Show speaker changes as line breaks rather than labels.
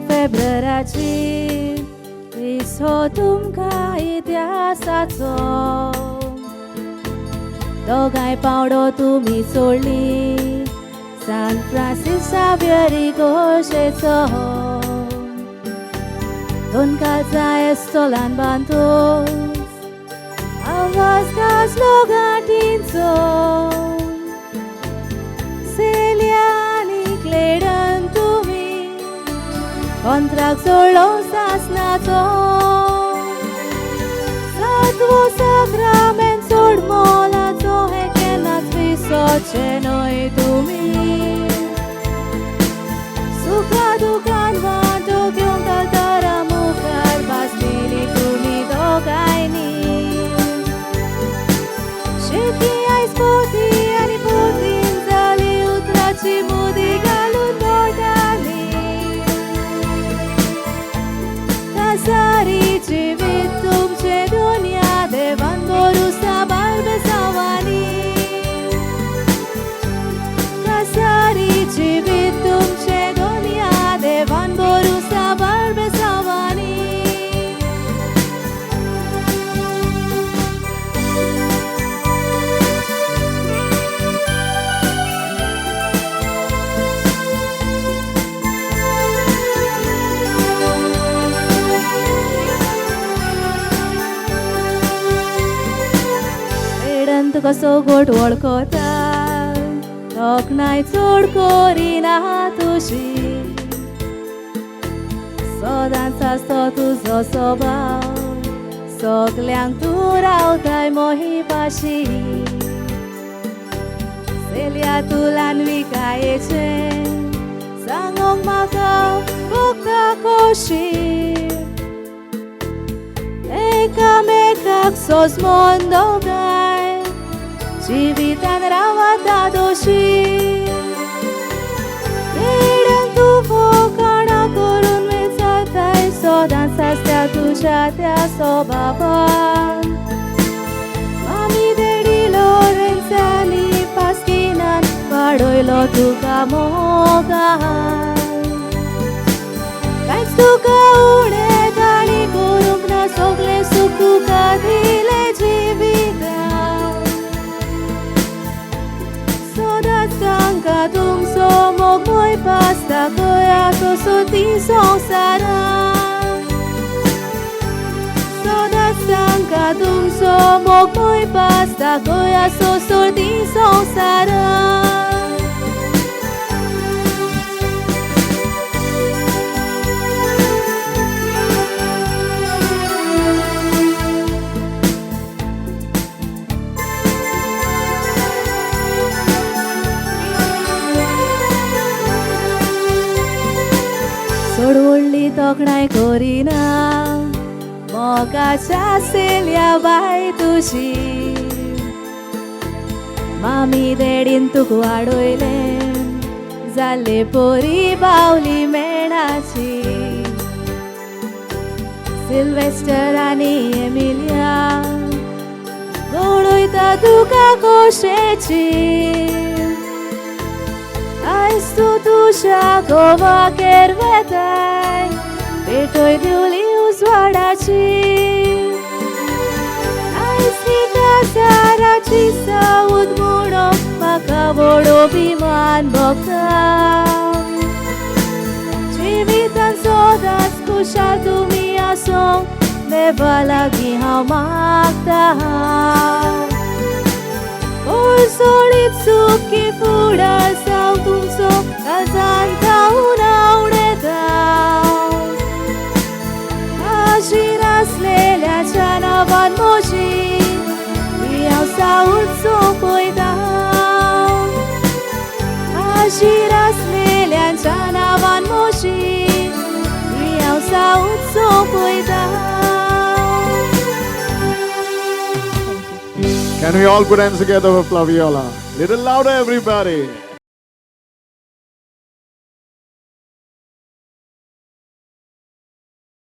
फेब्रुवारीची विसो तुमकां इतिहासाचो दोगांय पावडो तुमी सोडली सान फ्रांसीस सावियरी गोशेचो दोन काळजां एस्टोलान बांदून आवाज गाजलो गांठींचो सेलिया आनी क्लेडन तुमी कॉन्ट्रॅक्ट सोडलो सासनाचो सातवो साक्रामेंट सोड मोलाचो हे केन्नाच विसरचे न्हय तुमी सुखा दुखान वांटो घेवन दारा मुखार बासलेली तुमी दोगांयनी शेती आयज पोती आनी पोतीन जाली उतराची मुदी घालून मोडटाली कासारी जिवीत तुमचे दुनिया देवान बरू सांबाळ बेसावानी कासारी जिवीत तुमचे दुनिया देवान बरू सांबाळ बेसावानी कसो गोट वळखता तोखणाय चोड करिना तुशी सदांच आसतो तुजो स्वभाव सगल्यांक तूं रावताय मोही पाशी सेलिया तुलान विकायेचे सांगोंक म्हाका भोगता खोशी एकामेकाक सोजमोन दोगांय जिवितान रावता दोशी केडन तूं फोकाणा करून विचारताय सदांच आसता तुज्या त्या स्वभावान आमी देडी लोरेंसाली पास्किनान वाडयलो तुका मोगान कांयच तुका उणें ताणी करूंक ना सगलें सूख तुका दिलें जिवितान तांकां तुमचो मोग पासता गोंया तसो ती संवसारान सदांच तांकां तुमचो मोग पासता गोंया तसो ती संवसारान सोड व्हडली तोखणाय करिना मोगाच्या सेलिया बाय तुजी मामी देडीन तुका वाडयलें जाल्ले पोरी बावली मेणाची सिल्वेस्टर आनी एमिलिया गवळयता तुका खोशेची आयज तूं तुज्या घोवागेर वेताय पेटोय दिवली उजवाडाची आयज ही काजाराची सावूद म्हणोन म्हाका व्हड अभिमान भोगता जिवितान सदांच खुशाल तुमी आसूंक देवा लागीं हांव मागतां सोडीत सुखी फुडार जावं तुमचो काळजान धांवून आवडेता आशीर आसलेल्याच्या नांवान म्हजी ही हांव सावूत सोंपयता आशीर आसलेल्याच्या नांवान म्हजी ही हांव सावूत सोंपयता.
Can we all put hands together for Flaviola? Little louder, everybody.